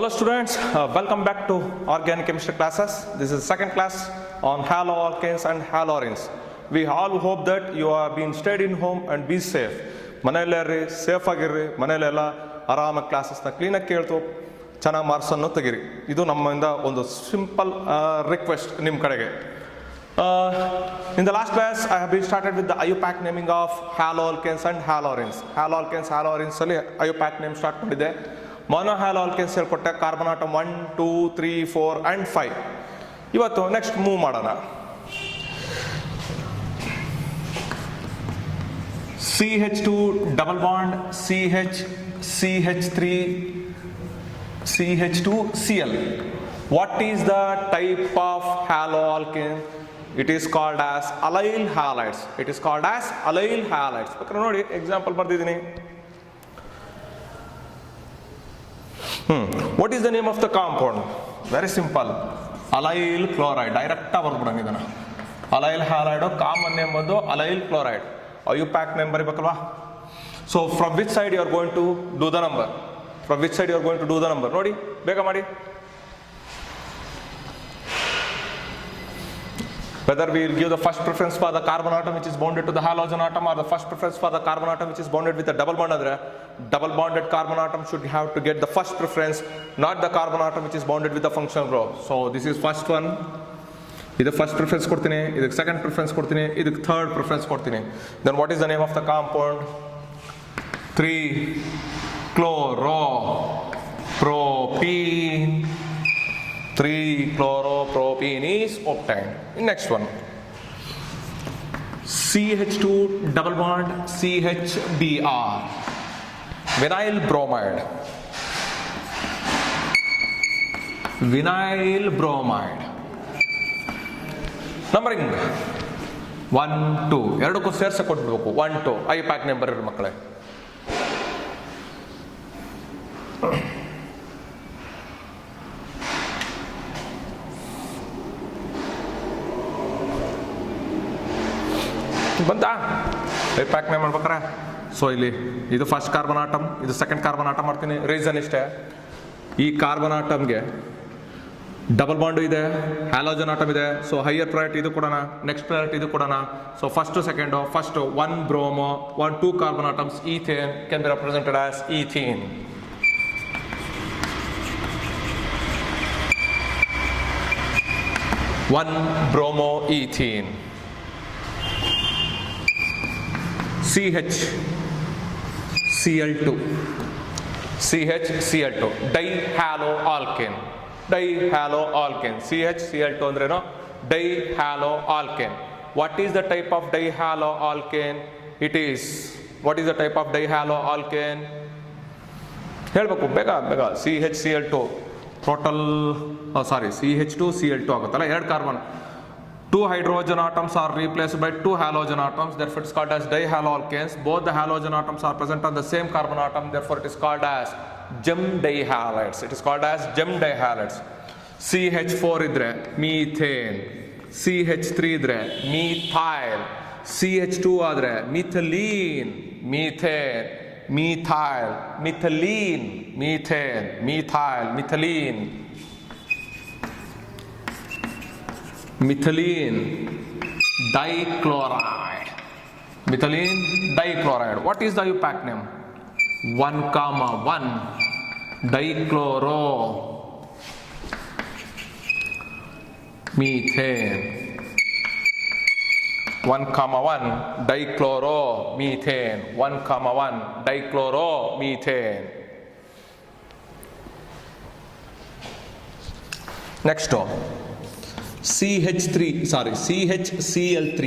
Hello students, welcome back to organic chemistry classes. This is second class on haloalkanes and haloarenes. We all hope that you have been stayed in home and be safe. ಮನೆಯಲ್ಲೇ safe ಆಗಿರ್ರಿ, ಮನೆಯಲ್ಲೆಲ್ಲ ಆರಾಮಾಗಿ ಕ್ಲಾಸಸ್ನ ಕ್ಲೀನಾಗಿ ಕೇಳ್ತು ಚೆನ್ನಾಗಿ ಮಾರ್ಕ್ಸನ್ನು ತೆಗೀರಿ. ಇದು ನಮ್ಮಿಂದ ಒಂದು simple request ನಿಮ್ಮ ಕಡೆಗೆ. In the last class I have been started with the IUPAC naming of haloalkanes and haloarenes. haloarenes ಅಲ್ಲಿ IUPAC ನೇಮ್ ಸ್ಟಾರ್ಟ್ ಮಾಡಿದೆ. ಮೊನೊಹ್ಯಾಲೋಆಲ್ಕೇನ್ಸ್ ಹೇಳ್ಕೊಟ್ಟೆ, ಕಾರ್ಬನ್ ಆಟಮ್ 1, 2, 3, 4 and 5. ಇವತ್ತು ನೆಕ್ಸ್ಟ್ ಮೂವ್ ಮಾಡೋಣ. CH2 double bond CH3 CH2Cl. What is the type of haloalkane? It is called as allyl halides. ಬೇಕಾದ್ರೆ ನೋಡಿ example ಬರ್ದಿದ್ದೀನಿ. What is the name of the compound? Very simple. Allyl chloride. Direct ಆಗಿ ಬರ್ಬಿಡಂಗೆ ಇದನ್ನ. Allyl halide common name ಬಂದು allyl chloride. IUPAC name ಬರೀಬೇಕಲ್ವಾ? So from which side you are going to do the number? ನೋಡಿ ಬೇಗ ಮಾಡಿ. Whether we will give the first preference for the carbon atom which is bonded to the halogen atom, or the first preference for the carbon atom which is bonded with a double bond, andre double bonded carbon atom should have to get the first preference, not the carbon atom which is bonded with the functional group. So this is first one. Idu first preference kodtini, idu second preference kodtini, idu third preference kodtini. Then what is the name of the compound? 3-chloropropene. 3-chloropropene is obtained. Next one, CH2 double bond CHBr, vinyl bromide. Numbering 1, 2 ಎರಡಕ್ಕೂ ಸೇರ್ಸ ಕೊಟ್ಬಿಡ್ಬೇಕು. 1, 2 IUPAC name ಬರೀರಿ ಮಕ್ಕಳೇ. ಬಂತಾ? IUPAC name ಮಾಡ್ಬೇಕಾರ. So ಇಲ್ಲಿ ಇದು first carbon atom, ಇದು second carbon atom ಮಾಡ್ತೀನಿ. Reason ಇಷ್ಟೇ, ಈ ಕಾರ್ಬನ್ ಆಟಮ್ಗೆ ಡಬಲ್ ಬಾಂಡ್ ಇದೆ, ಹ್ಯಾಲೋಜನ್ ಆಟಮ್ ಇದೆ. ಸೊ ಹೈಯರ್ ಪ್ರಯಾರಿಟಿ ಇದು ಕೊಡೋಣ, ನೆಕ್ಸ್ಟ್ ಪ್ರಯಾರಿಟಿ ಇದು ಕೊಡೋಣ. So first 1 bromo 2 carbon atoms ethane can be represented as ethene. One bromo ethene. CHCl2 dihaloalkane. CHCl2 ಅಂದ್ರೇನು? dihaloalkane. What is the type of dihaloalkane? What is the type of dihaloalkane? ಹೇಳ್ಬೇಕು ಬೇಗ. CHCl2 total CH2Cl2 ಆಗುತ್ತಲ್ಲ, 2 carbon. 2 hydrogen atoms are replaced by 2 halogen atoms, therefore it is called as dihaloalkanes. Both the halogen atoms are present on the same carbon atom, therefore it is called as gem dihalides. CH4 ಇದ್ರೆ methane, CH3 ಇದ್ರೆ methyl, CH2 ಆದ್ರೆ methylene, methane, methyl, methylene, methane, methyl, methylene, methylene dichloride. What is the IUPAC name? 1,1 dichloro methane. 1,1 dichloromethane. 1,1 dichloromethane. Next one, CHCl3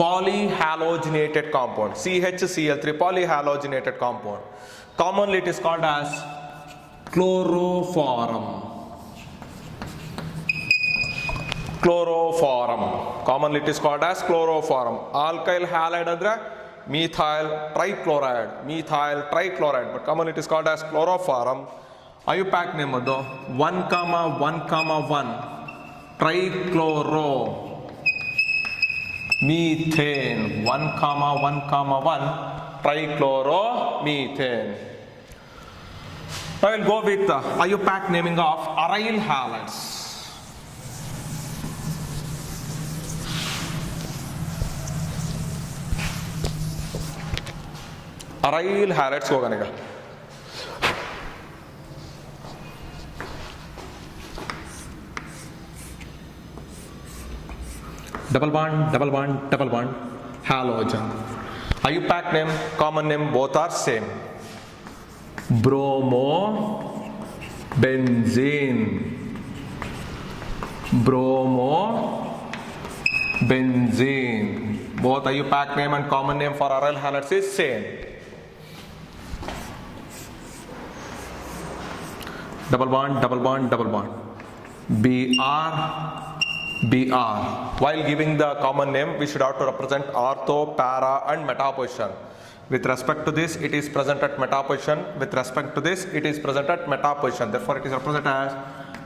polyhalogenated compound. CHCl3 polyhalogenated compound. Commonly it is called as chloroform. Commonly it is called as chloroform. Alkyl halide ಅಂದ್ರೆ methyl trichloride, but commonly it is called as chloroform. IUPAC name ಅದು 1,1,1 trichloromethane. 1,1,1 trichloromethane. I will go with IUPAC naming of aryl halides. Aryl halides होगा नहीं का double bond halogen. IUPAC name, common name, both are same. Bromobenzene. Both IUPAC name and common name for aryl halides is same. Double bond. Br. While giving the common name, we should have to represent ortho, para and meta position. With respect to this, it is present at meta position. With respect to this, it is present at meta position. Therefore, it is represented as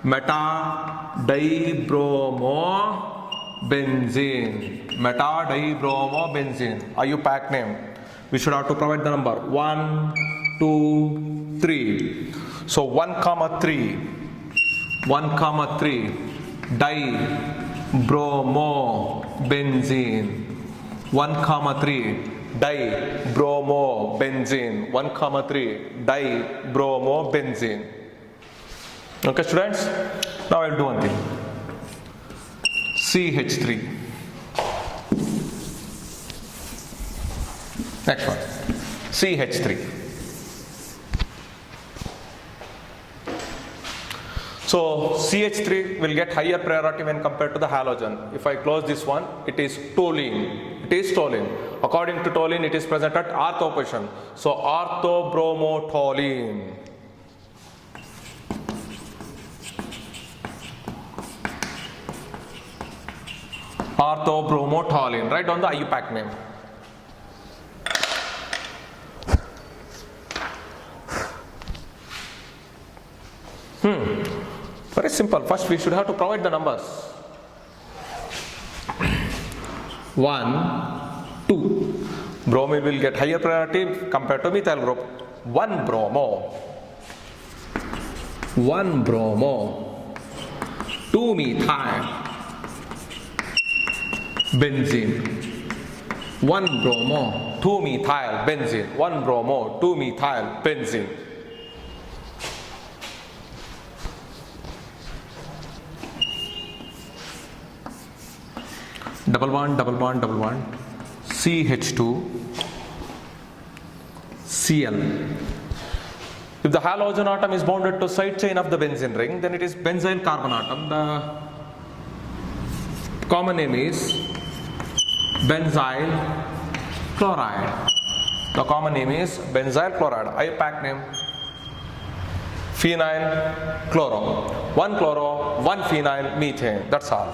meta dibromobenzene. IUPAC name. We should have to provide the number 1, 2, 3. So 1, 3. 1, 3. Dibromobenzene. 1, 3. Dibromobenzene. 1, 3. Dibromobenzene. Okay, students? Now I will do one thing. CH3. Next one. CH3. So CH3 will get higher priority when compared to the halogen. If I close this one, it is toluene. According to toluene, it is present at ortho position. So orthobromotoluene. Write down the IUPAC name. Very simple. First, we should have to provide the numbers. 1, 2. Bromine will get higher priority compared to methyl group. 1 bromo. 2 methyl benzene. 1 bromo, 2 methyl benzene. 1 bromo, 2 methyl benzene. Double bond. CH2 Cl. If the halogen atom is bonded to side chain of the benzene ring, then it is benzyl carbon atom. The common name is benzyl chloride. IUPAC name phenyl chloro. 1 chloro, 1 phenyl methane. That's all.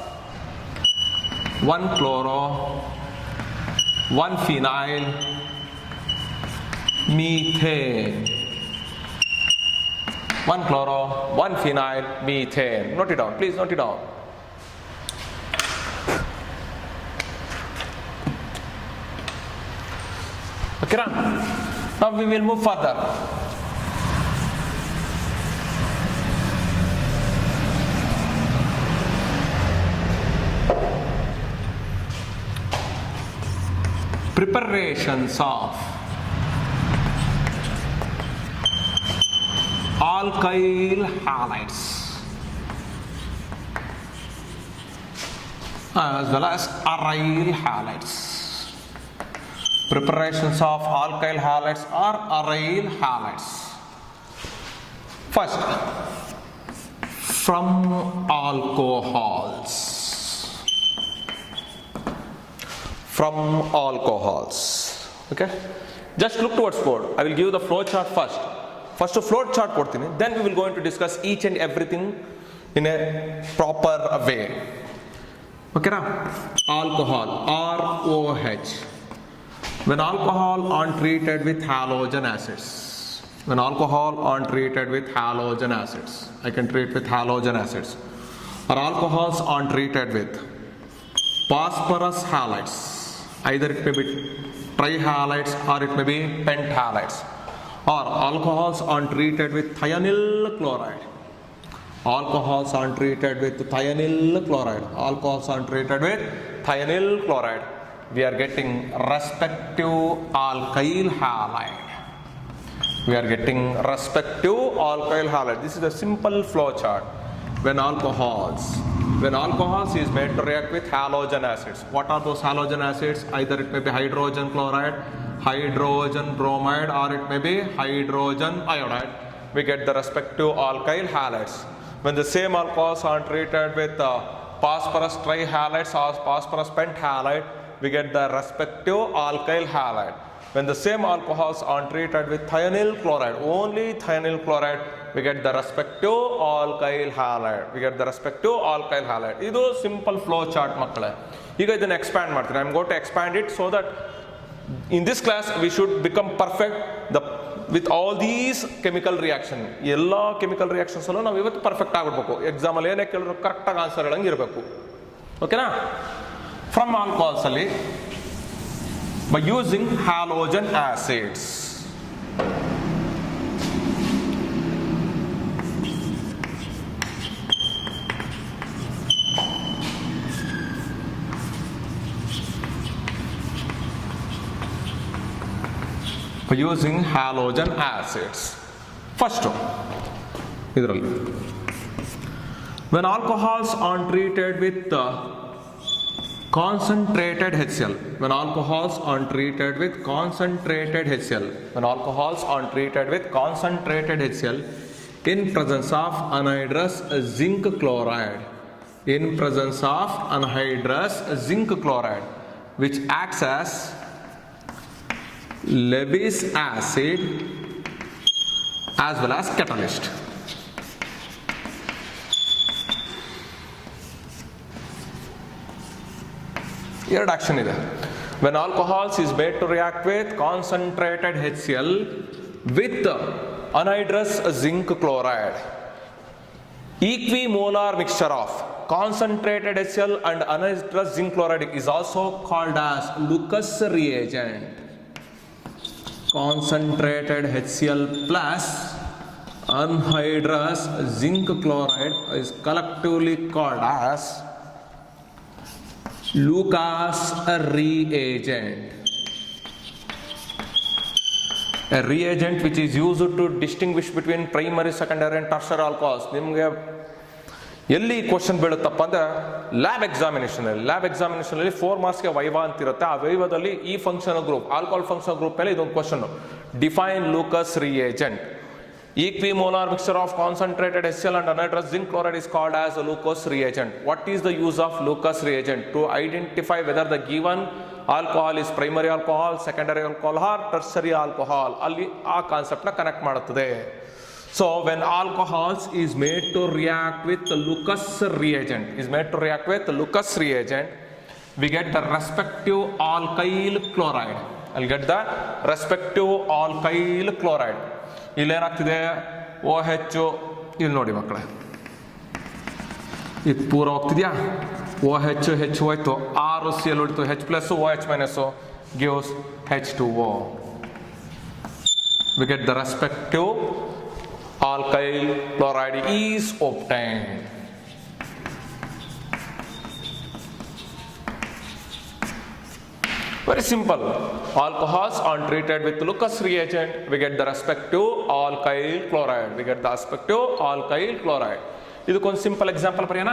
1 chloro, 1 phenyl methane. 1 chloro, 1 phenyl methane. Note it down. Please note it down. Okay, now we will move further. Preparations of alkyl halides as well as aryl halides. Preparations of alkyl halides or aryl halides. First, from alcohols. Okay, just look towards board. I will give the flow chart first. First a flow chart ಕೊಡ್ತೀನಿ, then we will going to discuss each and everything in a proper way. Okay na? Alcohol, ROH. When alcohol untreated with halogen acids, I can treat with halogen acids, or alcohols untreated with phosphorus halides, either it may be trihalides or it may be penthalides, or alcohols are treated with thionyl chloride. Alcohols are treated with thionyl chloride. Alcohols are treated with thionyl chloride. We are getting respective alkyl halide. We are getting respective alkyl halide. This is a simple flow chart. When alcohols is made to react with halogen acids. What are those halogen acids? Either it may be hydrogen chloride, hydrogen bromide, or it may be hydrogen iodide. We get the respective alkyl halides. When the same alcohols are treated with phosphorus trihalides or phosphorus pentahalide, we get the respective alkyl halide. When the same alcohols are treated with thionyl chloride, only thionyl chloride, we get the respective alkyl halide. We get the respective alkyl halide. This is simple flow chart makkale. ಈಗ ಇದನ್ನು expand ಮಾಡ್ತೀನಿ. I am going to expand it so that in this class we should become perfect with all these chemical reaction. ಎಲ್ಲ chemical reactions ಅಲ್ಲೂ ನಾವು ಇವತ್ತು perfect ಆಗಿರ್ಬೇಕು. Exam ಅಲ್ಲಿ ಏನೇ ಕೇಳಿದ್ರು ಕರೆಕ್ಟ್ ಆಗಿ ಆನ್ಸರ್ ಹೇಳಂಗೆ ಇರಬೇಕು. ಓಕೆನಾ? From alcohols ಅಲ್ಲಿ by using halogen acids. By using halogen acids. First, when alcohols are treated with concentrated HCl, when alcohols are treated with concentrated HCl, when alcohols are treated with concentrated HCl in presence of anhydrous zinc chloride, in presence of anhydrous zinc chloride, which acts as Lebbe's acid as well as catalyst. Here action is when alcohols is made to react with concentrated HCl with anhydrous zinc chloride. Equimolar mixture of concentrated HCl and anhydrous zinc chloride is also called as Lucas reagent. Concentrated HCl plus anhydrous zinc chloride is collectively called as Lucas reagent. A reagent which is used to distinguish between primary, secondary and tertiary alcohols. ನಿಮಗೆ ಎಲ್ಲಿ question ಬೀಳುತ್ತಪ್ಪ ಅಂದರೆ lab ಎಕ್ಸಾಮಿನೇಷನಲ್ಲಿ 4 ಮಾರ್ಕ್ಸ್ಗೆ viva ಅಂತಿರುತ್ತೆ. ಆ ವೈವಾದಲ್ಲಿ ಈ function group alcohol function group ಮೇಲೆ ಇದೊಂದು question. Define Lucas reagent. Equimolar mixture of concentrated HCl and anhydrous zinc chloride is called as a Lucas reagent. What is the use of Lucas reagent? To identify whether the given alcohol is primary alcohol, secondary alcohol or tertiary alcohol. ಅಲ್ಲಿ ಆ ಕಾನ್ಸೆಪ್ಟ್ನ connect ಮಾಡುತ್ತದೆ. So when alcohols is made to react with the Lucas reagent, we get the respective alkyl chloride. I'll get the respective alkyl chloride. ಇಲ್ಲೇನಾಗ್ತಿದೆ OH, ಇಲ್ಲಿ ನೋಡಿ ಮಕ್ಕಳೇ, ಇದು ಪೂರ ಹೋಗ್ತಿದ್ಯಾ, OH H ಹೋಯ್ತು, 6 Cl ಉಳಿತು, H plus OH minus gives H2O. We get the respective alkyl chloride is obtained. Very simple. Alcohols are treated with Lucas reagent. We get the respective alkyl chloride. ಇದಕ್ಕೊಂದು simple example ಬರೆಯೋಣ.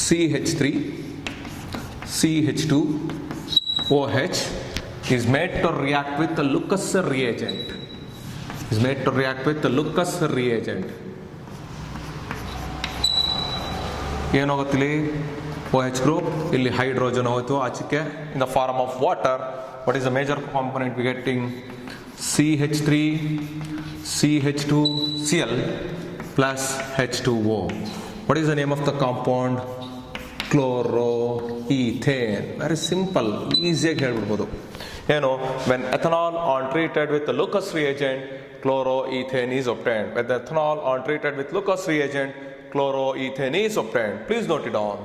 CH3, CH2, OH is made to react with the Lucas reagent. ಏನಾಗುತ್ತಿಲ್ಲಿ OH group, ಇಲ್ಲಿ hydrogen ಹೋಯ್ತು ಆಚೆಗೆ in the form of water. What is the major component we getting? CH3, CH2Cl plus H2O. What is the name of the compound? Chloroethane. Very simple, ಈಸಿಯಾಗಿ ಹೇಳ್ಬಿಡ್ಬೋದು. ಏನು, when ethanol are treated with the Lucas reagent, chloroethane is obtained. When the ethanol are treated with Lucas reagent, chloroethane is obtained. Please note it down.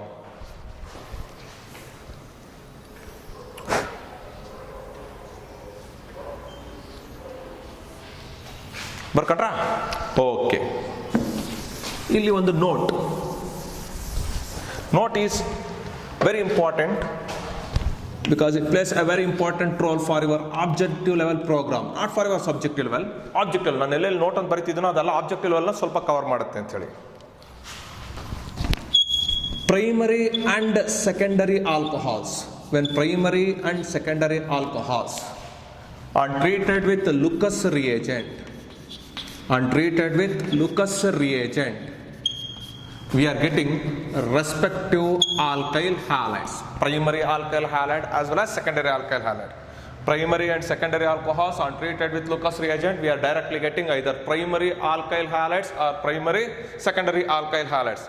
ಬರ್ಕೊಂಡ್ರಾ? Okay, ಇಲ್ಲಿ ಒಂದು note is very important because it plays a very important role for your objective level program, not for your subjective level. Objective ನಾನು ಎಲ್ಲೆಲ್ಲಿ note ಅಂತ ಬರೀತಿದ್ದೀನೋ ಅದೆಲ್ಲ objective ಲೆವೆಲ್ನ ಸ್ವಲ್ಪ cover ಮಾಡುತ್ತೆ ಅಂತೇಳಿ. Primary and secondary alcohols. When primary and secondary alcohols are treated with Lucas reagent, we are getting respective alkyl halides, primary alkyl halide as well as secondary alkyl halide. Primary and secondary alcohols are treated with Lucas reagent. We are directly getting either primary alkyl halides or primary secondary alkyl halides.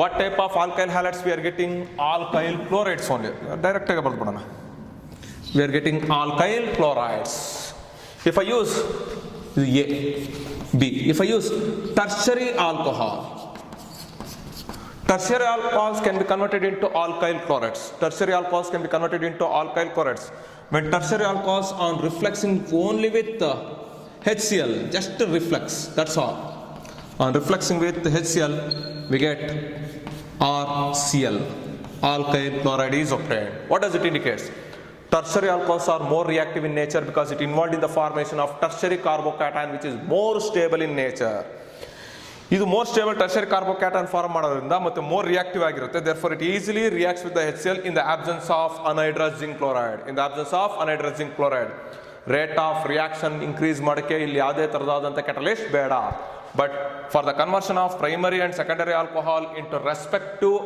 What type of alkyl halides we are getting? Alkyl chlorides only. Direct ಆಗಿ ಬರೆದು ಬಿಡೋಣ. We are getting alkyl chlorides. If I use A, B, if I use tertiary alcohol, tertiary alcohols can be converted into alkyl chlorides. Tertiary alcohols can be converted into alkyl chlorides. When tertiary alcohols are refluxing only with HCl, just reflux, that's all. On refluxing with HCl, we get RCl, alkyl chloride is obtained. What does it indicate? Tertiary alcohols are more reactive in nature because it involved in the formation of tertiary carbocation, which is more stable in nature. ಇದು more stable tertiary carbocation form ಮಾಡೋದ್ರಿಂದ ಮತ್ತೆ more reactive ಆಗಿರುತ್ತೆ. therefore it easily reacts with the HCl in the absence of anhydrous zinc chloride. In the absence of anhydrous zinc chloride, rate of reaction increase ಮಾಡೋಕ್ಕೆ ಇಲ್ಲಿ ಯಾವುದೇ ತರದಾದಂಥ catalyst ಬೇಡ. But for the conversion of primary and secondary alcohol into respective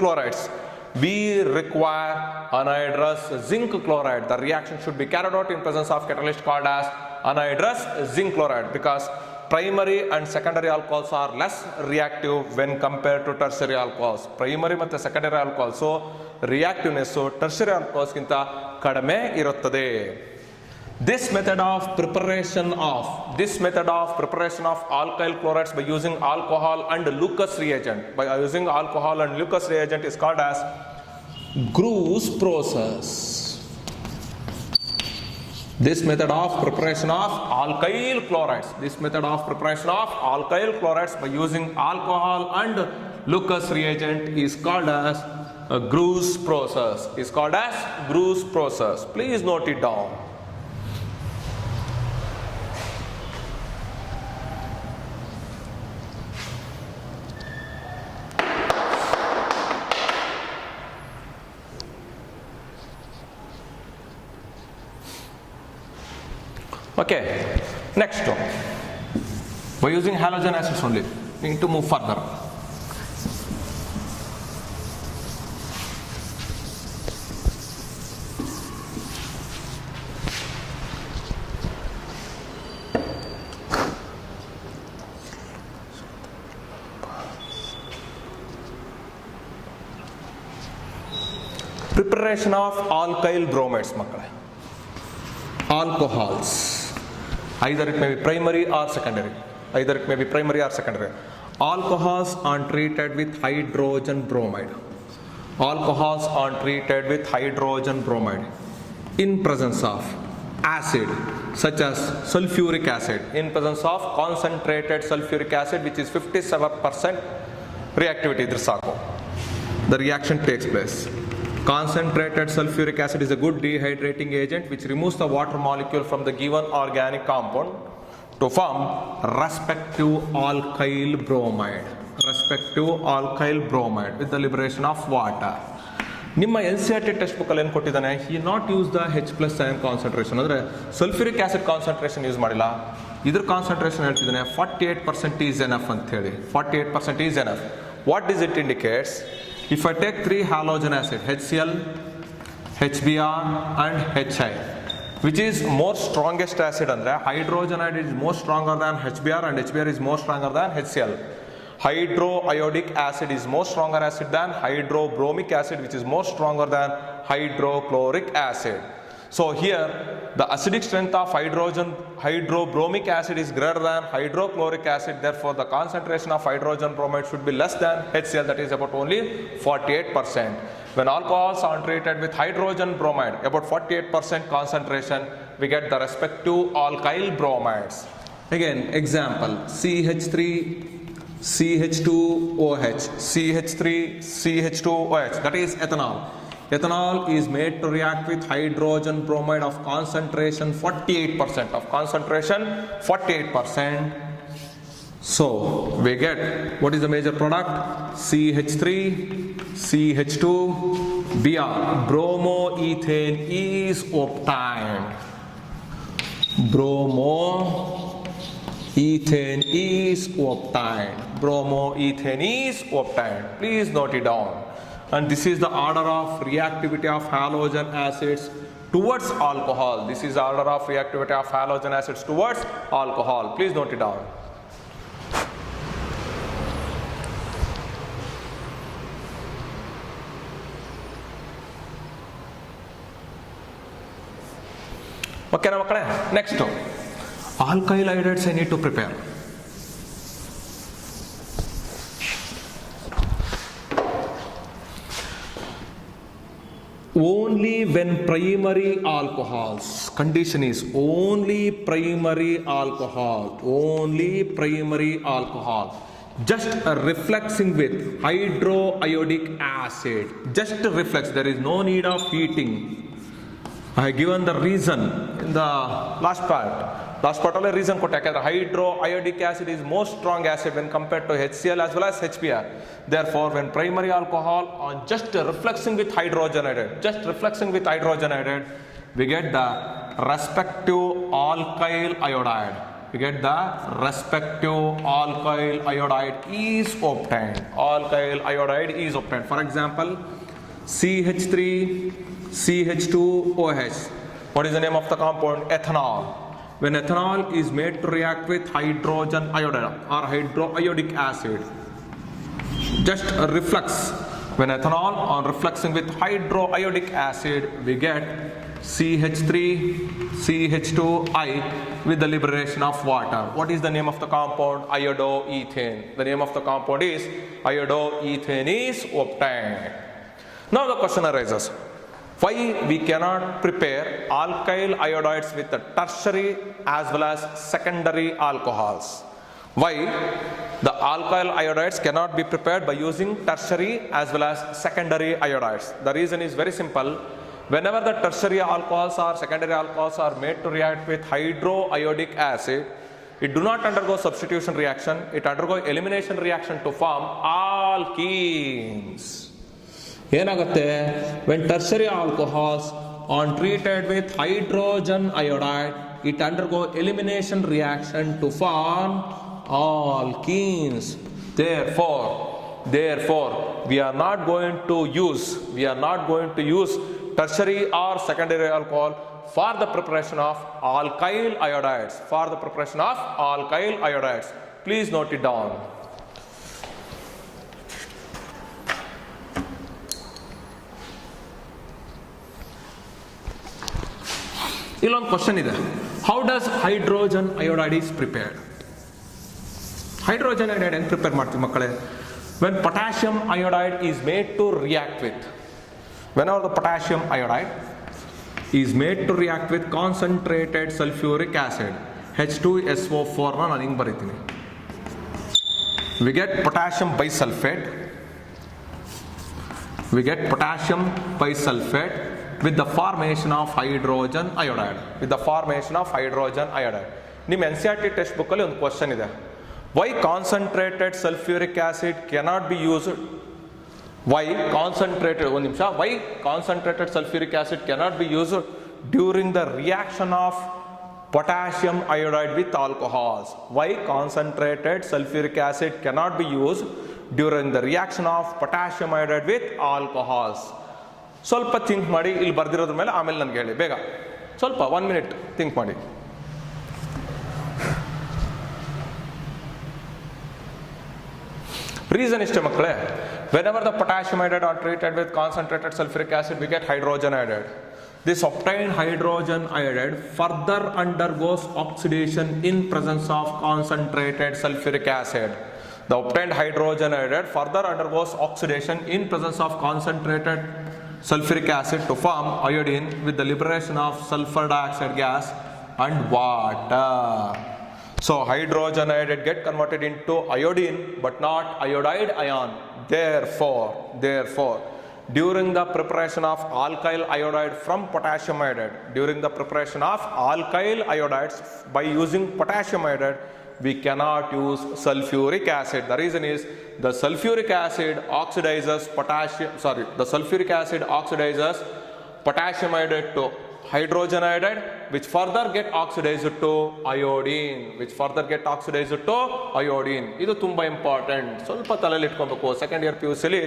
chlorides, we require anhydrous zinc chloride. The reaction should be carried out in presence of catalyst called as anhydrous zinc chloride, because primary and secondary alcohols are less reactive when compared to tertiary alcohols. Primary ಮತ್ತು secondary alcohols reactiveness tertiary alcohols ಗಿಂತ ಕಡಿಮೆ ಇರುತ್ತದೆ. This method of preparation of alkyl chlorides by using alcohol and Lucas reagent, is called as Gru's process. This method of preparation of alkyl chlorides by using alcohol and Lucas reagent is called as Gru's process. Please note it down. Okay, next by using halogen acids only, we need to move further. Preparation of alkyl bromides, makkale. Alcohols, either it may be primary or secondary. Alcohols are treated with hydrogen bromide. In presence of acid such as sulfuric acid, in presence of concentrated sulfuric acid which is 57% reactivity, the reaction takes place. Concentrated sulfuric acid is a good dehydrating agent which removes the water molecule from the given organic compound to form respective alkyl bromide with the liberation of water. ನಿಮ್ಮ NCERT text book ಅಲ್ಲಿ ಏನು ಕೊಟ್ಟಿದ್ದಾನೆ, he not use the H+ ion concentration, ಅಂದರೆ sulphuric acid concentration use ಮಾಡಿಲ್ಲ, ಇದ್ರ concentration ಹೇಳ್ತಿದ್ದಾನೆ 48% is enough ಅಂತ ಹೇಳಿ. 48% is enough. What does it indicates? If I take 3 halogen acid, HCl, HBr and HI, which is more strongest acid, andre hydrogen iodide is more stronger than HBr and HBr is more stronger than HCl. Hydroiodic acid is more stronger acid than hydrobromic acid, which is more stronger than hydrochloric acid. So here the acidic strength of hydrobromic acid is greater than hydrochloric acid, therefore the concentration of hydrogen bromide should be less than HCl, that is about only 48%. When alcohols are treated with hydrogen bromide, about 48% concentration, we get the respective alkyl bromides. Again, example, CH3, CH2OH, CH3, CH2OH, that is ethanol. Ethanol is made to react with hydrogen bromide of concentration 48%, of concentration 48%. So we get, what is the major product? CH3, CH2, Br, bromoethane is obtained. Bromoethane is obtained. Bromoethane is obtained. Please note it down. And this is the order of reactivity of halogen acids towards alcohol. This is the order of reactivity of halogen acids towards alcohol. Please note it down. Okay, next, alkyl iodides I need to prepare. Only when primary alcohols, condition is only primary alcohol, just refluxing with hydroiodic acid, just reflux, there is no need of heating. I have given the reason in the last part all reason kotte yakandre hydroiodic acid is most strong acid when compared to HCl as well as HBr. Therefore when primary alcohol on just refluxing with hydrogen iodide, we get the respective alkyl iodide. Is obtained. Alkyl iodide is obtained. For example, CH3, CH2OH. What is the name of the compound? Ethanol. When ethanol is made to react with hydrogen iodide or hydroiodic acid, just a reflux. When ethanol on refluxing with hydroiodic acid, we get CH3, CH2I with the liberation of water. What is the name of the compound? Iodoethane. The name of the compound is iodoethane is obtained. Now the question arises, why we cannot prepare alkyl iodides with the tertiary as well as secondary alcohols? Why the alkyl iodides cannot be prepared by using tertiary as well as secondary iodides? The reason is very simple. Whenever the tertiary alcohols or secondary alcohols are made to react with hydroiodic acid, it do not undergo substitution reaction, it undergo elimination reaction to form alkenes. When tertiary alcohols are treated with hydrogen iodide, it undergo elimination reaction to form alkenes. Therefore, we are not going to use tertiary or secondary alcohol for the preparation of alkyl iodides. Please note it down. Ilon question ide. How does hydrogen iodide is prepared? Hydrogen iodide and prepare marti makkale. When potassium iodide is made to react with, whenever the potassium iodide is made to react with concentrated sulfuric acid, H2SO4 na nanu hinge baritini. We get potassium bisulfate. With the formation of hydrogen iodide. ನಿಮ್ಮ NCERT text book ಅಲ್ಲಿ ಒಂದು question ಇದೆ. Why concentrated sulfuric acid cannot be used? Why concentrated sulfuric acid cannot be used during the reaction of potassium iodide with alcohols? Why concentrated sulfuric acid cannot be used during the reaction of potassium iodide with alcohols? ಸ್ವಲ್ಪ think ಮಾಡಿ, ಇಲ್ಲಿ ಬರ್ದಿರೋದ್ರ ಮೇಲೆ ಆಮೇಲೆ ನನಗೆ ಹೇಳಿ ಬೇಗ. ಸ್ವಲ್ಪ 1 minute think ಮಾಡಿ. Reason ಇಷ್ಟೇ ಮಕ್ಕಳೇ. Whenever the potassium iodide are treated with concentrated sulfuric acid, we get hydrogen iodide. This obtained hydrogen iodide further undergoes oxidation in presence of concentrated sulfuric acid. The obtained hydrogen iodide further undergoes oxidation in presence of concentrated sulfuric acid to form iodine with the liberation of sulfur dioxide gas and water. So hydrogen iodide get converted into iodine but not iodide ion. Therefore, during the preparation of alkyl iodide from potassium iodide, during the preparation of alkyl iodides by using potassium iodide, we cannot use sulfuric acid. The reason is the sulfuric acid oxidizes potassium iodide to hydrogen iodide, which further get oxidized to iodine, ಇದು ತುಂಬಾ important, ಸ್ವಲ್ಪ ತಲೆಯಲ್ಲಿ ಇಟ್ಕೊಬೇಕು. Second year PUC ಅಲ್ಲಿ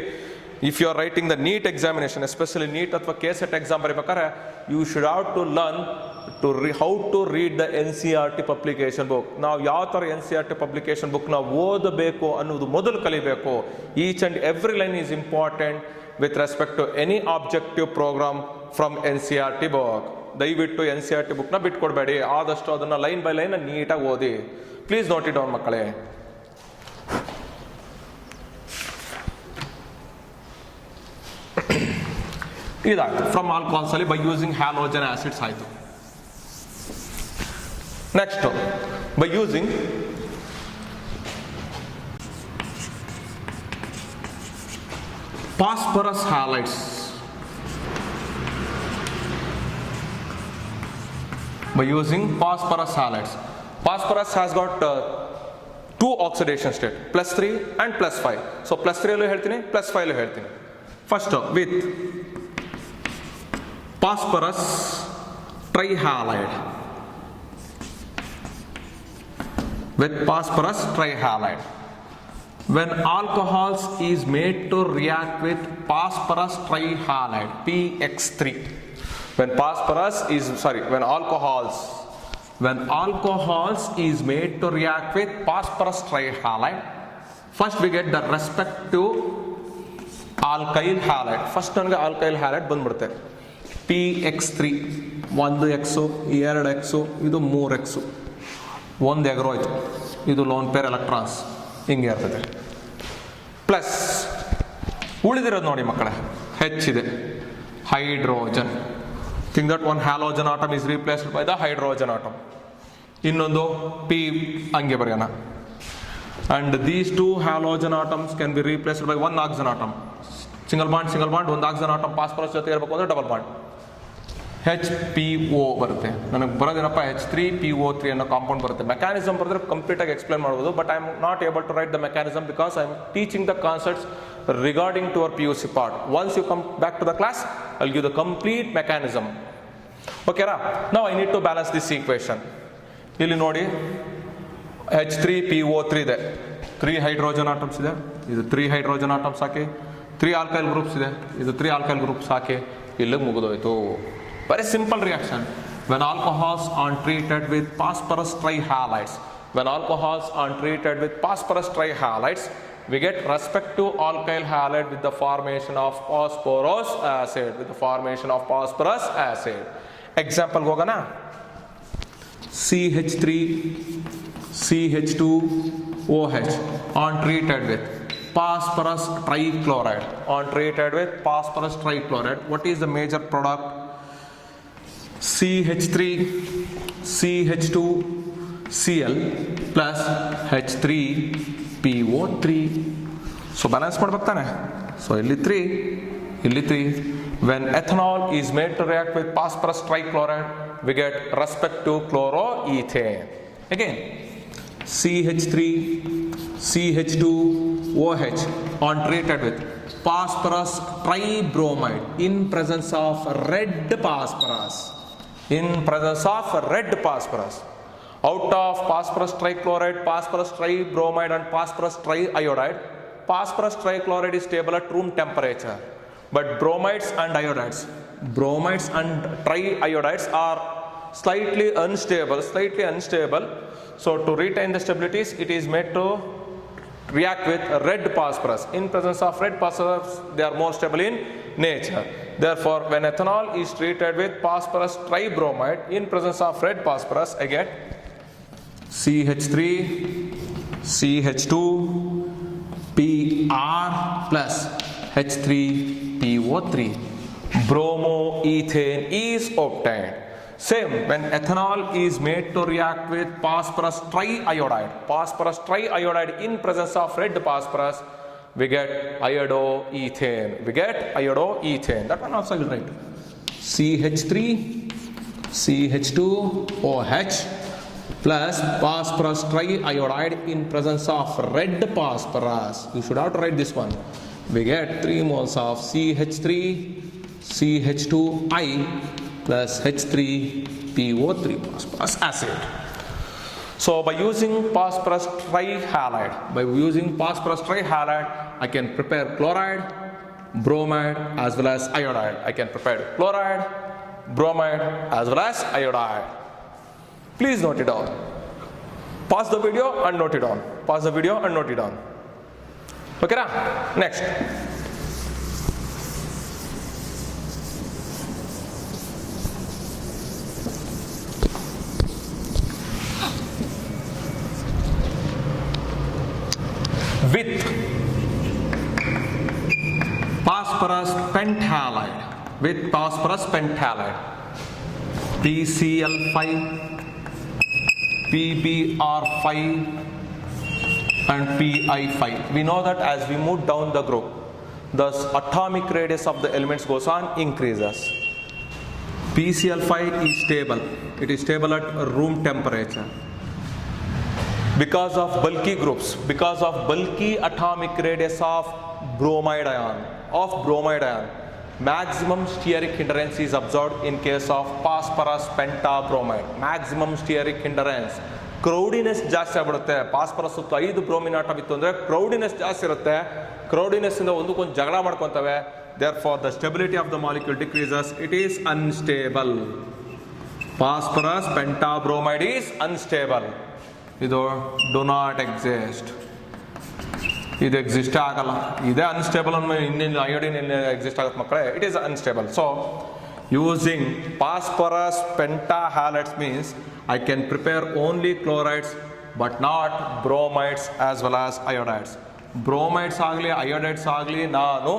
if you are writing the NEET examination, especially NEET ಅಥವಾ KSET exam ಬರೀಬೇಕಾದ್ರೆ, you should have to learn how to read the NCERT publication book. ನಾವು ಯಾವ ಥರ NCERT publication book ನಾವು ಓದಬೇಕು ಅನ್ನೋದು ಮೊದಲು ಕಲಿಬೇಕು. Each and every line is important with respect to any objective program from NCERT book. ದಯವಿಟ್ಟು NCERT ಬುಕ್ನ ಬಿಟ್ಕೊಡ್ಬೇಡಿ, ಆದಷ್ಟು ಅದನ್ನು ಲೈನ್ ಬೈ ಲೈನ್ ನೀಟಾಗಿ ಓದಿ. ಪ್ಲೀಸ್ ನೋಟ್ ಇಟ್ ಡೌನ್ ಮಕ್ಕಳೇ. ಇದಾಯ್ತು ಫ್ರಮ್ ಆಲ್ಕೋಹಾಲ್ಸ್ ಅಲ್ಲಿ ಬೈ ಯೂಸಿಂಗ್ ಹ್ಯಾಲೋಜನ್ ಆಸಿಡ್ಸ್ ಆಯಿತು. Next by using phosphorus halides. By using phosphorus halides, phosphorus has got two oxidation state, +3 and +5. So +3 ಅಲ್ಲೂ ಹೇಳ್ತೀನಿ, +5 ಅಲ್ಲೂ ಹೇಳ್ತೀನಿ. First with phosphorus trihalide. When alcohols is made to react with phosphorus trihalide PX3, when alcohols is made to react with phosphorus trihalide, first we get the respective alkyl halide. First ನನಗೆ alkyl halide ಬಂದ್ಬಿಡುತ್ತೆ PX3, 1X, 2X, ಇದು 3X, 1 ಎಗರೋಯ್ತು, ಇದು loan pair electrons, ಹಿಂಗೆ ಇರ್ತದೆ. Plus ಉಳಿದಿರೋದು ನೋಡಿ ಮಕ್ಕಳೇ, H ಇದೆ, hydrogen. Think that one halogen atom is replaced by the hydrogen atom. ಇನ್ನೊಂದು P ಹಂಗೆ ಬರೆಯೋಣ. And these two halogen atoms can be replaced by one oxygen atom. Single bond ಒಂದು ಆಕ್ಸಿಜನ್ ಆಟಮ್ ಫಾಸ್ಫರಸ್ ಜೊತೆ ಇರಬೇಕು ಅಂದರೆ double bond HPO ಬರುತ್ತೆ. ನನಗೆ ಬರೋದೇನಪ್ಪ H3PO3 ಅನ್ನೋ ಕಾಂಪೌಂಡ್ ಬರುತ್ತೆ. ಮೆಕ್ಯಾನಿಸಮ್ ಬರೆದ್ರೆ ಕಂಪ್ಲೀಟಾಗಿ ಎಕ್ಸ್ಪ್ಲೇನ್ ಮಾಡ್ಬೋದು, but I am not able to write the mechanism because I am teaching the concepts regarding to our PUC part. Once you come back to the class I will give the complete mechanism. ಓಕೆನಾ? Now I need to balance this equation. ಇಲ್ಲಿ ನೋಡಿ H3PO3 ಇದೆ, 3 hydrogen atoms ಇದೆ, ಇದು 3 hydrogen atoms ಹಾಕಿ, 3 alkyl groups ಇದೆ, ಇದು 3 alkyl groups ಹಾಕಿ ಇಲ್ಲಿಗೆ ಮುಗಿದೋಯ್ತು. Very simple reaction. When alcohols are treated with phosphorus trihalides, we get respective alkyl halide with the formation of phosphorus acid. Example ಹೋಗೋಣ. CH3 CH2OH on treated with phosphorus trichloride. What is the major product? CH3 CH2Cl plus H3PO3. So balance ಮಾಡ್ಬೇಕು ತಾನೆ. So ಇಲ್ಲಿ 3. When ethanol is made to react with phosphorus trichloride, we get respective chloroethane. Again, CH3 CH2OH on treated with phosphorus tribromide in presence of red phosphorus. Out of phosphorus trichloride, phosphorus tribromide and phosphorus triiodide, phosphorus trichloride is stable at room temperature, but bromides and triiodides are slightly unstable. So to retain the stabilities, it is made to react with red phosphorus. In presence of red phosphorus, they are more stable in nature. Therefore, when ethanol is treated with phosphorus tribromide in presence of red phosphorus, I get CH3, CH2, Pr plus H3PO3. Bromoethane is obtained. Same, when ethanol is made to react with phosphorus triiodide in presence of red phosphorus, we get iodoethane. That one also I will write. CH3, CH2OH plus phosphorus triiodide in presence of red phosphorus. You should have to write this one. We get 3 moles of CH3, CH2I plus H3PO3 phosphorus acid. So by using phosphorus trihalide, I can prepare chloride, bromide as well as iodide. Please note it down. Pause the video and note it down. Okay, na? Next. With phosphorus pentahalide, PCl5, PBr5 and Pi5. We know that as we move down the group, the atomic radius of the elements goes on increases. PCl5 is stable. It is stable at room temperature. Because of bulky groups, because of bulky atomic radius of bromide ion, maximum steric hindrance is observed in case of phosphorus pentabromide. Maximum steric hindrance. Crowdiness ಜಾಸ್ತಿ ಆಗಿಬಿಡುತ್ತೆ. Phosphorus ಸುತ್ತ 5 bromine atom ಇತ್ತು ಅಂದರೆ ಕ್ರೌಡಿನೆಸ್ ಜಾಸ್ತಿ ಇರುತ್ತೆ. ಕ್ರೌಡಿನೆಸ್ ಇಂದ ಒಂದಕ್ಕೊಂದು ಜಗಳ ಮಾಡ್ಕೊತವೆ. Therefore, the stability of the molecule decreases. It is unstable. Phosphorus pentabromide is unstable. ಇದು do not exist. ಇದು ಎಕ್ಸಿಸ್ಟ್ ಆಗಲ್ಲ. ಇದೇ ಅನ್ಸ್ಟೇಬಲ್ ಅನ್ನೋ ಇನ್ನೇನು ಅಯೋಡಿನ್ ಎಕ್ಸಿಸ್ಟ್ ಆಗುತ್ತೆ ಮಕ್ಕಳೇ. It is unstable. So, using phosphorus pentahalides means I can prepare only chlorides but not bromides as well as iodides. Bromides ಆಗಲಿ iodides ಆಗಲಿ ನಾನು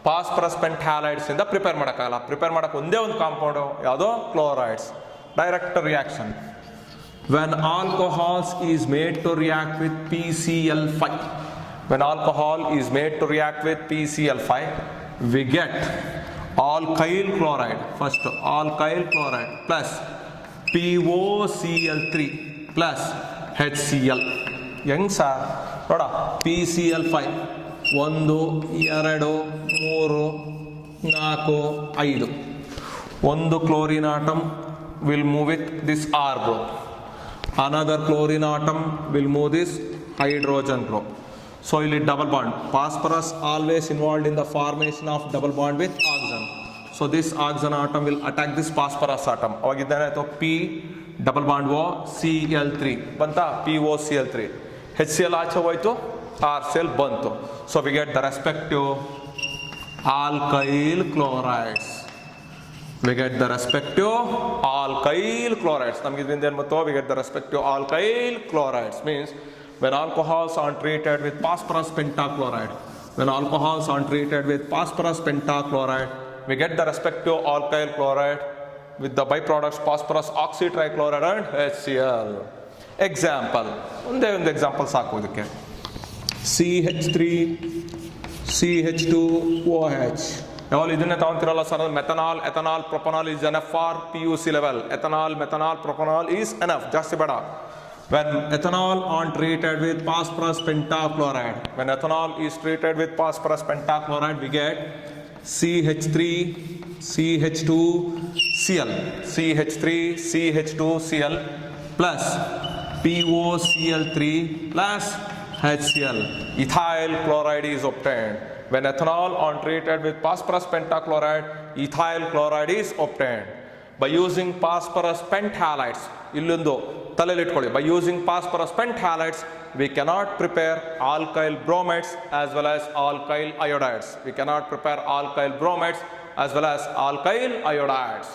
ಫಾಸ್ಫರಸ್ ಪೆಂಟಾಲೈಡ್ಸ್ ಇಂದ ಪ್ರಿಪೇರ್ ಮಾಡೋಕ್ಕಾಗಲ್ಲ. ಪ್ರಿಪೇರ್ ಮಾಡೋಕ್ಕೆ ಒಂದೇ ಒಂದು ಕಾಂಪೌಂಡು ಯಾವುದೋ chlorides. Direct reaction. When alcohols is made to react with PCl5, we get alkyl chloride. First alkyl chloride plus POCl3 plus HCl. ಹೆಂಗ್ ಸರ್ ನೋಡ, PCl5 1 2 3 4 5. ಒಂದು chlorine atom will move with this R group. Another chlorine atom will move this hydrogen group. So ಇಲ್ಲಿ double bond. Phosphorus always involved in the formation of double bond with oxygen. So this oxygen atom will attack this phosphorus atom. ಅವಾಗಿದ್ದೇನಾಯ್ತು P double bond O Cl3 ಬಂತ POCl3. HCl ಆಚೆ ಹೋಯ್ತು, RCl ಬಂತು. So we get the respective alkyl chlorides. ನಮಗೆ ಇದರಿಂದ ಏನು ಬಂತು? we get the respective alkyl chlorides. Means when alcohols are treated with phosphorus pentachloride, we get the respective alkyl chloride with the byproducts phosphorus oxytrichloride and HCl. Example, ಒಂದೇ ಒಂದು example ಸಾಕು ಇದಕ್ಕೆ. CH3 CH2OH. ಯಾವಾಗ ಇದನ್ನೇ ತಗೊಂತಿರಲ್ಲ sir, methanol ethanol propanol is enough for PUC level. Ethanol methanol propanol is enough, ಜಾಸ್ತಿ ಬೇಡ. When ethanol is treated with phosphorus pentachloride, we get CH3 CH2Cl plus POCl3 plus HCl. Ethyl chloride is obtained. When ethanol is treated with phosphorus pentachloride, ethyl chloride is obtained. By using phosphorus penthalides, by using phosphorus penthalides, we cannot prepare alkyl bromides as well as alkyl iodides. as well as alkyl iodides.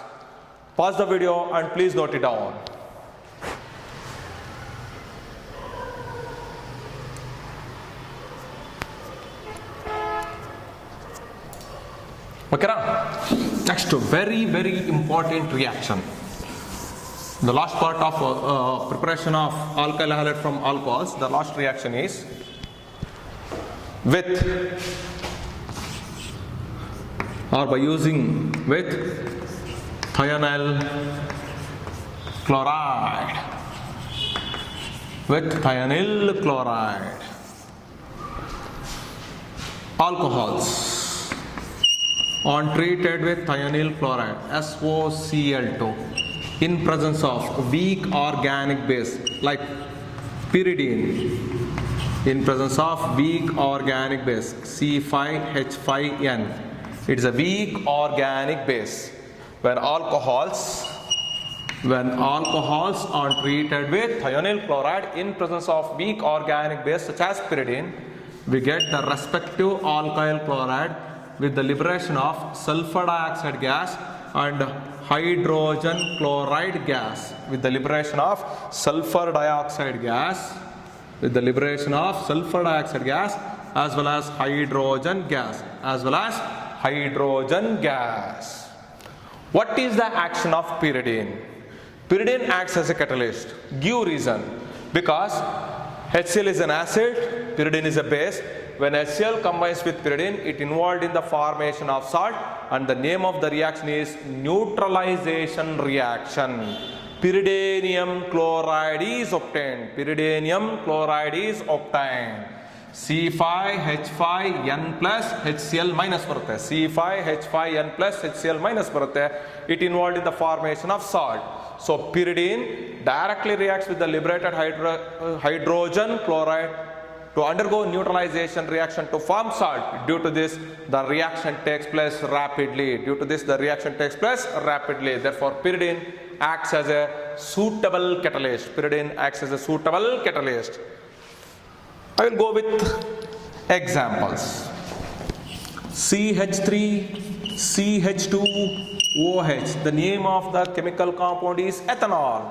Pause the video and please note it down. Okay, next, very important reaction. The last part of preparation of alkyl halide from alcohols, the last reaction is with or by using with thionyl chloride. With thionyl chloride. Alcohols on treated with thionyl chloride, SOCl2, in presence of weak organic base like pyridine, in presence of weak organic base C5H5N. It is a weak organic base. When alcohols are treated with thionyl chloride in presence of weak organic base such as pyridine, we get the respective alkyl chloride with the liberation of sulfur dioxide gas and hydrogen chloride gas, with the liberation of sulfur dioxide gas, as well as hydrogen gas, What is the action of pyridine? Pyridine acts as a catalyst. Give reason. Because HCl is an acid, pyridine is a base. When HCl combines with pyridine, it involved in the formation of salt, and the name of the reaction is neutralization reaction. Pyridinium chloride is obtained. C5H5N plus HCl minus ಬರುತ್ತೆ. C5H5N plus HCl minus ಬರುತ್ತೆ. It involved in the formation of salt. So pyridine directly reacts with the liberated hydrogen chloride to undergo neutralization reaction to form salt. Due to this, the reaction takes place rapidly. Therefore, pyridine acts as a suitable catalyst. I will go with examples. CH3, CH2OH. The name of the chemical compound is ethanol.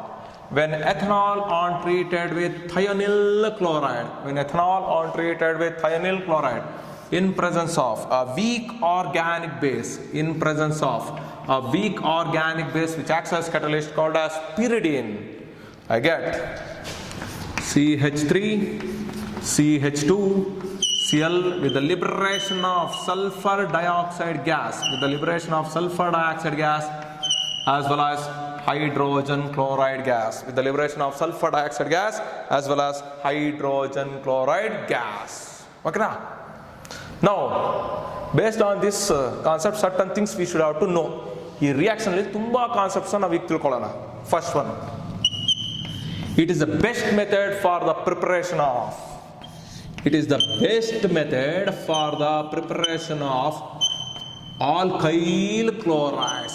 When ethanol on treated with thionyl chloride, in presence of a weak organic base, which acts as catalyst called as pyridine, I get CH3, CH2, Cl with the liberation of sulfur dioxide gas, as well as hydrogen chloride gas, Okay, now, based on this concept, certain things we should have to know. This reaction is tumba concepts na week tilkolana. First one, it is the best method for the preparation of. Alkyl chlorides.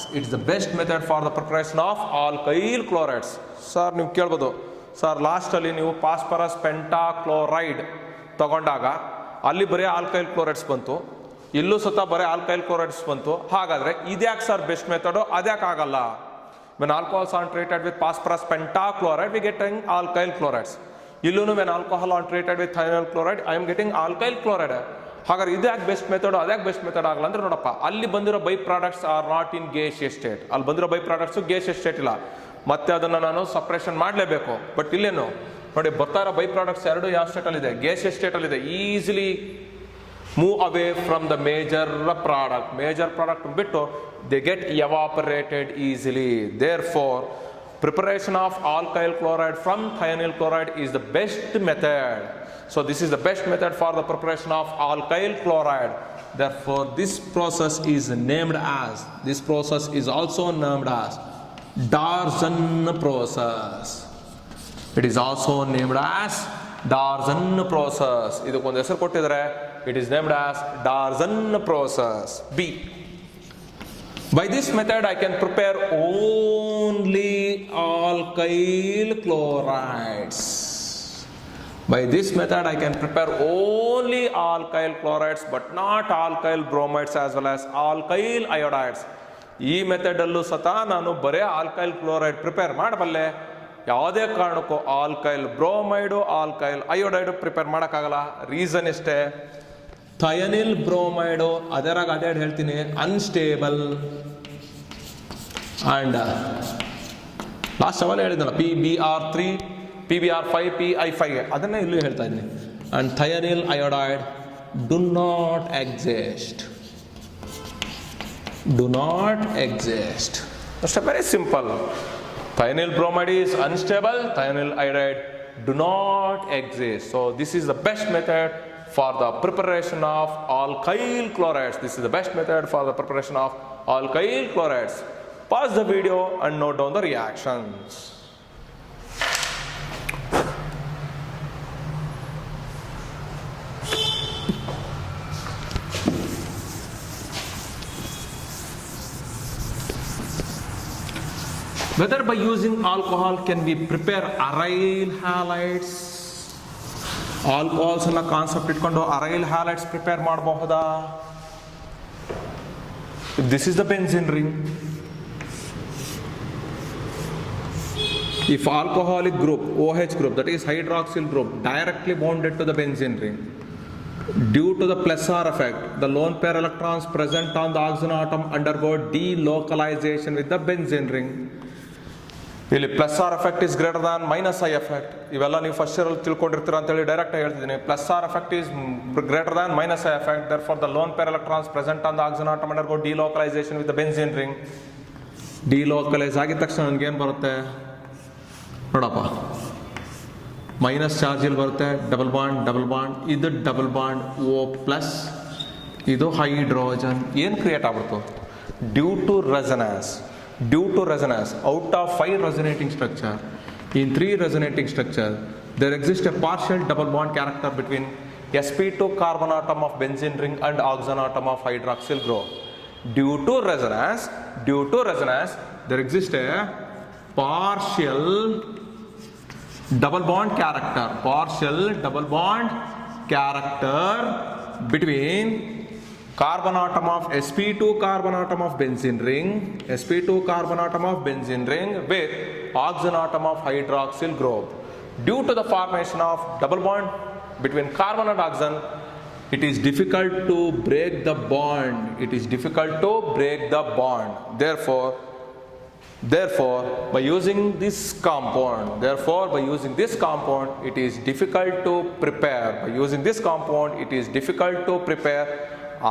Sir, ನೀವು ಕೇಳಬಹುದು sir last ಅಲ್ಲಿ ನೀವು phosphorus ಪೆಂಟಾಕ್ಲೋರೈಡ್ ತಗೊಂಡಾಗ ಅಲ್ಲಿ ಬರೀ alkyl chlorides ಬಂತು, ಇಲ್ಲೂ ಸತ ಬರೀ ಆಲ್ಕೈಲ್ ಕ್ಲೋರೈಡ್ಸ್ ಬಂತು. ಹಾಗಾದ್ರೆ ಇದ್ಯಾಕೆ ಸರ್ ಬೆಸ್ಟ್ ಮೆಥಡ್? ಅದ್ಯಾಕೆ ಆಗಲ್ಲ? When alcohols are treated with phosphorus pentachloride, we getting alkyl chlorides. ಇಲ್ಲೂ when alcohol are treated with thionyl chloride, I am getting alkyl chloride. ಹಾಗಾದ್ರೆ ಇದ್ಯಾಕೆ ಬೆಸ್ಟ್ ಮೆಥಡ್, ಅದ್ಯಾಕೆ ಬೆಸ್ಟ್ ಮೆಥಡ್ ಆಗಲ್ಲ ಅಂದ್ರೆ ನೋಡಪ್ಪ, ಅಲ್ಲಿ ಬಂದಿರೋ by products are not in gaseous state. ಅಲ್ಲಿ ಬಂದಿರೋ ಬೈ ಪ್ರಾಡಕ್ಟ್ಸ್ ಗೇಷಿಯಸ್ ಸ್ಟೇಟ್ ಇಲ್ಲ, ಮತ್ತೆ ಅದನ್ನ ನಾನು ಸಪ್ರೇಷನ್ ಮಾಡಲೇಬೇಕು. ಬಟ್ ಇಲ್ಲೇನು ನೋಡಿ, ಬರ್ತಾ ಇರೋ ಬೈ ಪ್ರಾಡಕ್ಟ್ಸ್ ಎರಡು ಯಾವ ಸ್ಟೇಟ್ ಅಲ್ಲಿ ಇದೆ? ಗೇಷಿಯಸ್ ಸ್ಟೇಟ್ ಅಲ್ಲಿ ಇದೆ. Easily move away from the major product ಬಿಟ್ಟು they get evaporated easily. Therefore, preparation of alkyl chloride from thionyl chloride is the best method. So this is the best method for the preparation of alkyl chloride. Therefore, this process is also named as Darson process. It is also named as Darson process. ಇದಕ್ಕೊಂದು ಹೆಸರು ಕೊಟ್ಟಿದ್ದಾರೆ. It is named as Darson process. B. By this method, I can prepare only alkyl chlorides. By this method I can prepare only alkyl chlorides but not alkyl bromides as well as alkyl iodides. ಈ ಮೆಥಡಲ್ಲೂ ಸತ ನಾನು ಬರೇ alkyl chloride prepare ಮಾಡಬಲ್ಲೆ, ಯಾವುದೇ ಕಾರಣಕ್ಕೂ alkyl ಬ್ರೋಮೈಡು alkyl ಅಯೋಡೈಡು prepare ಮಾಡೋಕ್ಕಾಗಲ್ಲ. Reason ಇಷ್ಟೇ, ಥಯನಿಲ್ ಬ್ರೋಮೈಡು ಅದರಾಗ ಅದೇ ಹೇಳ್ತೀನಿ ಅನ್ಸ್ಟೇಬಲ್ ಆ್ಯಂಡ್ ಲಾಸ್ಟ್ ಅವಲ್ಲ ಹೇಳಿದ್ನಲ್ಲ PbR3 PbR5 PI5 ಅದನ್ನೇ ಇಲ್ಲೂ ಹೇಳ್ತಾ ಇದ್ದೀನಿ. And thionyl iodide do not exist. Do not exist. That's very simple. Thionyl bromide is unstable, thionyl iodide do not exist. So this is the best method for the preparation of alkyl chlorides. This is the best method for the preparation of alkyl chlorides. Pause the video and note down the reactions. Whether by using alcohol can we prepare aryl halides? Alcohols ಅನ್ನ concept ಇಟ್ಕೊಂಡು ಅರೈಲ್ halides prepare ಮಾಡಬಹುದಾ? This is the benzene ring. If alcoholic group OH group, that is hydroxyl group, directly bonded to the benzene ring, due to the plus R effect, the lone pair electrons present on the oxygen atom undergo delocalization with the benzene ring. ಇಲ್ಲಿ plus R effect is greater than minus I effect. ಇವೆಲ್ಲ ನೀವು first year ಅಲ್ಲಿ ತಿಳ್ಕೊಂಡಿರ್ತೀರ ಅಂತೇಳಿ direct ಹೇಳ್ತಿದ್ದೀನಿ. Plus R effect is greater than minus I effect. Therefore the lone pair electrons present on the oxygen atom undergo delocalisation with the benzene ring. Delocalise ಆಗಿದ ತಕ್ಷಣ ನನಗೇನು ಬರುತ್ತೆ ನೋಡಪ್ಪ, ಮೈನಸ್ ಚಾರ್ಜ್ ಇಲ್ಲಿ ಬರುತ್ತೆ, ಡಬಲ್ ಬಾಂಡ್, ಇದು double bond O plus, ಇದು hydrogen. ಏನು ಕ್ರಿಯೇಟ್ ಆಗ್ಬಿಡ್ತು? Due to resonance. Due to resonance, out of 5 resonating structure, in 3 resonating structure, there exists a partial double bond character between sp2 carbon atom of benzene ring and oxygen atom of hydroxyl group. Due to resonance, there exists a partial double bond character between carbon atom of sp2 carbon atom of benzene ring with oxygen atom of hydroxyl group. Due to the formation of double bond between carbon and oxygen, it is difficult to break the bond. Therefore, by using this compound, it is difficult to prepare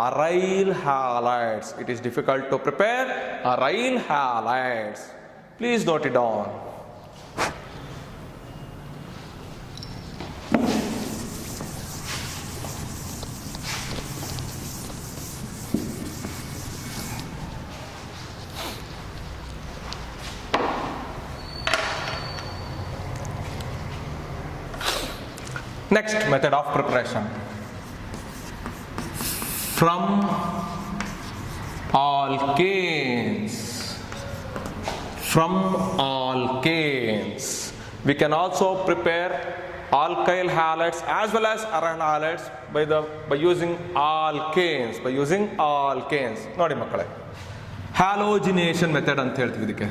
aryl halides. Please note it down. Next method of preparation. From alkanes, we can also prepare alkyl halides as well as aryl halides by using alkanes. ನೋಡಿ ಮಕ್ಕಳೇ, halogenation method ಅಂತ ಹೇಳ್ತೀವಿ ಇದಕ್ಕೆ.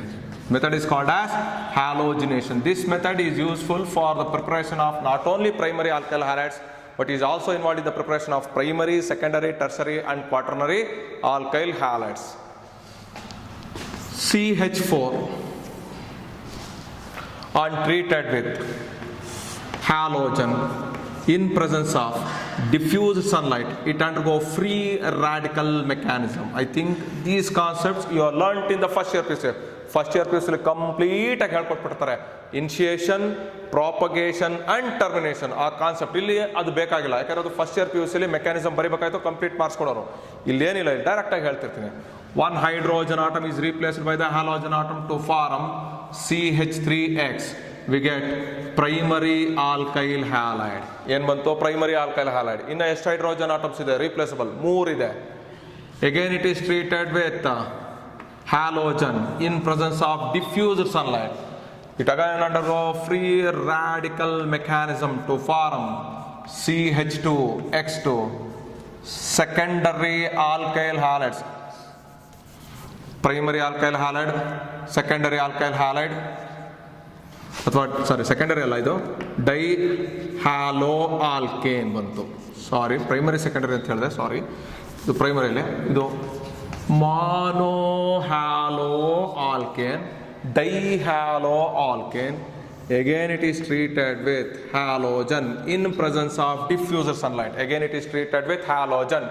Method is called as halogenation. This method is useful for the preparation of not only primary alkyl halides but is also involved in the preparation of primary, secondary, tertiary and quaternary alkyl halides. CH4 untreated with halogen in presence of diffuse sunlight, it undergo free radical mechanism. I think these concepts you have learnt in the first year PUC. Complete ಆಗಿ ಹೇಳ್ಕೊಟ್ಬಿಡ್ತಾರೆ. Initiation, propagation and termination ಆ concept ಇಲ್ಲಿ ಅದು ಬೇಕಾಗಿಲ್ಲ, ಯಾಕಂದ್ರೆ ಅದು first year PUCಲಿ mechanism ಬರೀಬೇಕಾಯ್ತು, ಕಂಪ್ಲೀಟ್ ಮಾರ್ಕ್ಸ್ ಕೊಡೋರು. ಇಲ್ಲಿ ಏನಿಲ್ಲ, ಡೈರೆಕ್ಟ್ ಆಗಿ ಹೇಳ್ತಿರ್ತೀನಿ. One hydrogen atom is replaced by the halogen atom to form CH3X. We get primary alkyl halide. ಏನು ಬಂತು? Primary alkyl halide. ಇನ್ನು ಎಷ್ಟು ಹೈಡ್ರೋಜನ್ ಆಟಮ್ಸ್ ಇದೆ ರಿಪ್ಲೇಸಬಲ್? 3 ಇದೆ. Again it is treated with halogen in presence of diffused sunlight. It again undergo free radical mechanism to form CH2X2 secondary alkyl halides. Primary alkyl halide, secondary alkyl halide, ಅಥವಾ ಸಾರಿ secondary ಅಲ್ಲ, ಇದು dye halo alkane ಬಂತು. ಸಾರಿ, primary secondary ಅಂತ ಹೇಳಿದೆ, ಸಾರಿ, ಇದು ಪ್ರೈಮರಿಯಲ್ಲಿ. ಇದು mono halo alkane, di halo alkane. Again it is treated with halogen in presence of diffuser sunlight. Again it is treated with halogen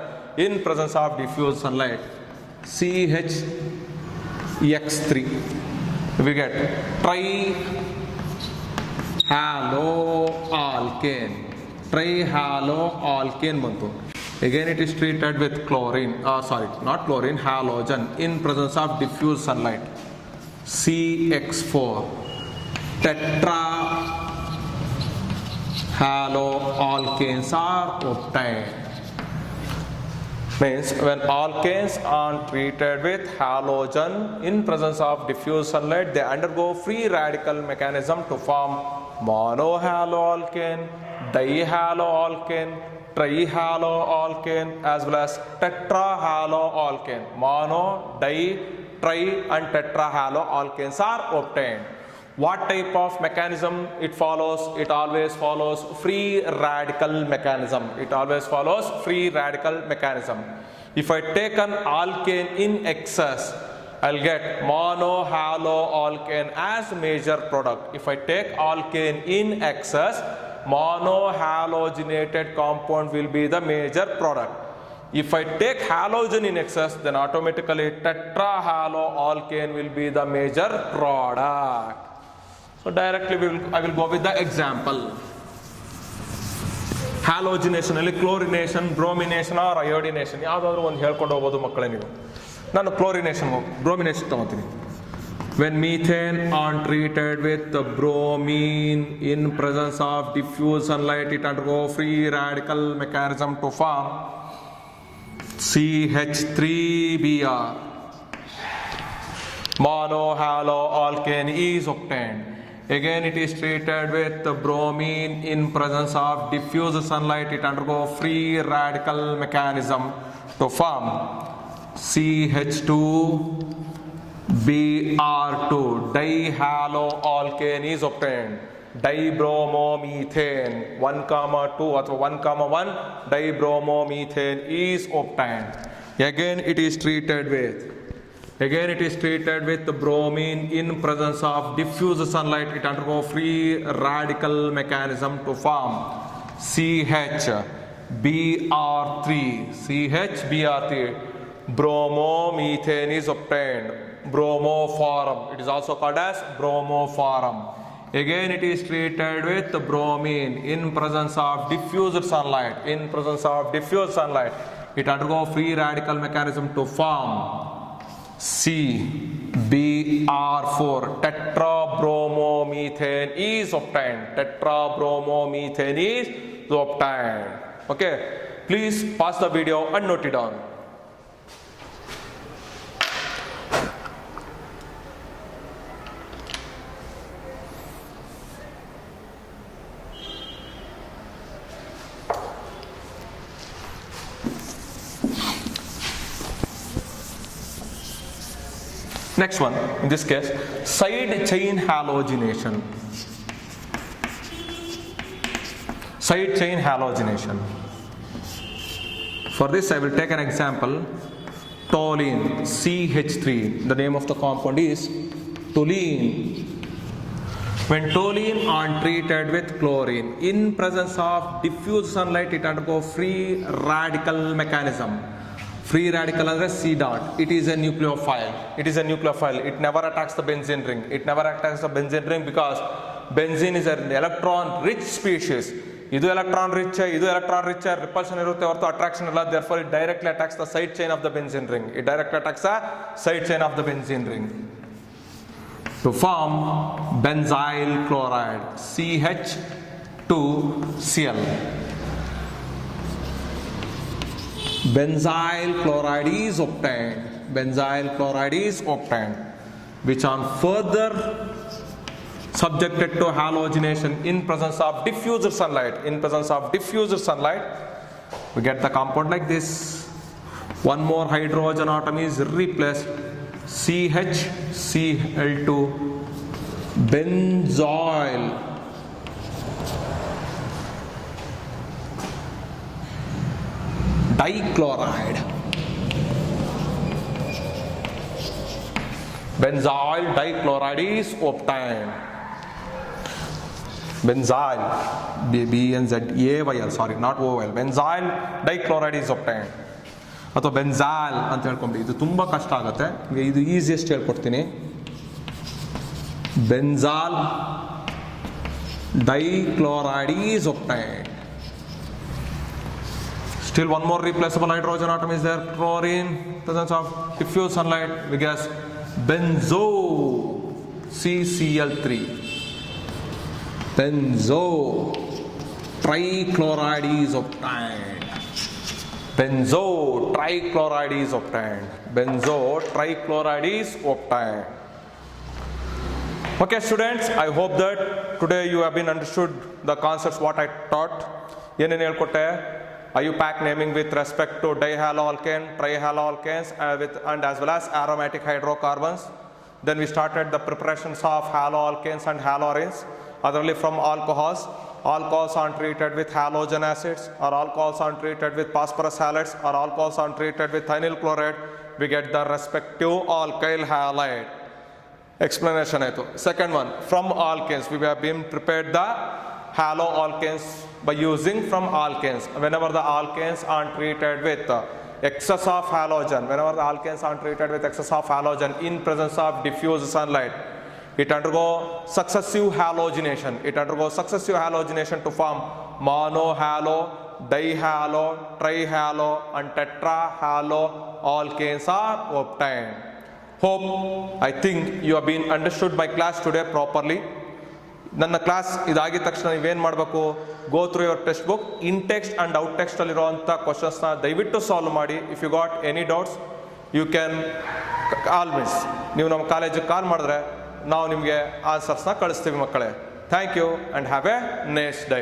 in presence of diffuse sunlight. CHX3. We get trihaloalkane. Trihaloalkane bantu. Again it is treated with chlorine. Sorry, not chlorine, halogen in presence of diffuse sunlight. CX4. Tetrahaloalkanes are obtained. Means when alkanes are treated with halogen in presence of diffuse sunlight, they undergo free radical mechanism to form monohaloalkane, dihaloalkane, trihaloalkane as well as tetrahaloalkane. Mono, di, tri and tetrahaloalkanes are obtained. What type of mechanism it follows? It always follows free radical mechanism. It always follows free radical mechanism. If I take an alkane in excess, I'll get monohaloalkane as major product. If I take alkane in excess, monohalogenated compound will be the major product. If I take halogen in excess, then automatically tetrahaloalkane will be the major product. So directly I will go with the example. Halogenation ಅಲ್ಲಿ chlorination, bromination R ಅಯೋಡಿನೇಷನ್ ಯಾವುದಾದ್ರೂ ಒಂದು ಹೇಳ್ಕೊಂಡು ಹೋಗ್ಬೋದು ಮಕ್ಕಳೇ ನೀವು. ನಾನು bromination ತಗೋತೀನಿ. When methane are treated with the bromine in presence of diffuse sunlight, it undergo free radical mechanism to form CH3Br. Monohaloalkane is obtained. Again it is treated with the bromine in presence of diffuse sunlight. It undergo free radical mechanism to form CH2Br2. Dihaloalkane is obtained. Dibromomethane 1,2 ಅಥವಾ 1,1 dibromomethane is obtained. Again it is treated with the bromine in presence of diffuse sunlight. It undergo free radical mechanism to form CHBr3. Bromomethane is obtained. Bromoform. It is also called as bromoform. Again it is treated with the bromine in presence of diffuse sunlight. It undergo free radical mechanism to form CBr4. Tetrabromomethane is obtained. Okay, please pause the video and note it down. Next one, in this case, side chain halogenation. For this I will take an example. Toluene, CH3. The name of the compound is toluene. When toluene are treated with chlorine in presence of diffuse sunlight, it undergo free radical mechanism. Free radical ಅಂದ್ರೆ C dot. It is a nucleophile. It never attacks the benzene ring. Because benzene is an electron rich species. ಇದು electron rich, repulsion ಇರುತ್ತೆ ಹೊರತು attraction ಇಲ್ಲ. therefore it directly attacks the side chain of the benzene ring. To form benzyl chloride, CH2Cl. Benzyl chloride is obtained, which on further subjected to halogenation in presence of diffuser sunlight. In presence of diffuser sunlight, we get the compound like this. One more hydrogen atom is replaced. CHCl2 benzoyl dichloride. Benzyl dichloride is obtained. Benzyl, B-E-N-Z-A-Y-L, sorry, not O-L. Benzyl dichloride is obtained. ಅಥವಾ ಬೆನ್ಜಾಲ್ ಅಂತ ಹೇಳ್ಕೊಂಬಿಡಿ. ಇದು ತುಂಬ ಕಷ್ಟ ಆಗುತ್ತೆ, ಇದು easiest ಹೇಳ್ಕೊಡ್ತೀನಿ. ಬೆನ್ಜಾಲ್ ಡೈಕ್ಲೋರೈಡ್ is obtained. Still one more replaceable hydrogen atom is there, chlorine, presence of diffuse sunlight, we guess benzo, CCl3. Benzo trichloride is obtained. Benzo trichloride is obtained. Benzo trichloride is obtained. Okay students, I hope that today you have been understood the concepts what I taught. ಏನೇನು ಹೇಳ್ಕೊಟ್ಟೆ? IUPAC naming with respect to dihaloalkane, trihaloalkanes and as well as aromatic hydrocarbons. Then we started the preparations of haloalkanes and haloarenes. Otherly from alcohols. Alcohols are treated with halogen acids, or alcohols are treated with phosphorus halides, or alcohols are treated with thionyl chloride. We get the respective alkyl halide. Explanation aito. Second one, from alkanes we have been prepared the haloalkanes by using from alkanes. Whenever the alkanes are treated with excess of halogen, whenever the alkanes are treated with excess of halogen in presence of diffuse sunlight, it undergo successive halogenation. It undergoes successive halogenation to form monohalo, dihalo, trihalo and tetrahalo alkanes are obtained. Hope, I think you have been understood my class today properly. ನನ್ನ class ಇದಾಗಿದ ತಕ್ಷಣ ನೀವೇನು ಮಾಡಬೇಕು, go through your text book, in text and out ಟೆಕ್ಸ್ಟಲ್ಲಿರುವಂಥ ಕ್ವಶನ್ಸ್ನ ದಯವಿಟ್ಟು solve ಮಾಡಿ. If you got any doubts you can call miss. ನೀವು ನಮ್ಮ ಕಾಲೇಜಿಗೆ ಕಾಲ್ ಮಾಡಿದ್ರೆ ನಾವು ನಿಮಗೆ ಆನ್ಸರ್ಸ್ನ ಕಳಿಸ್ತೀವಿ ಮಕ್ಕಳೇ. Thank you and have a nice day.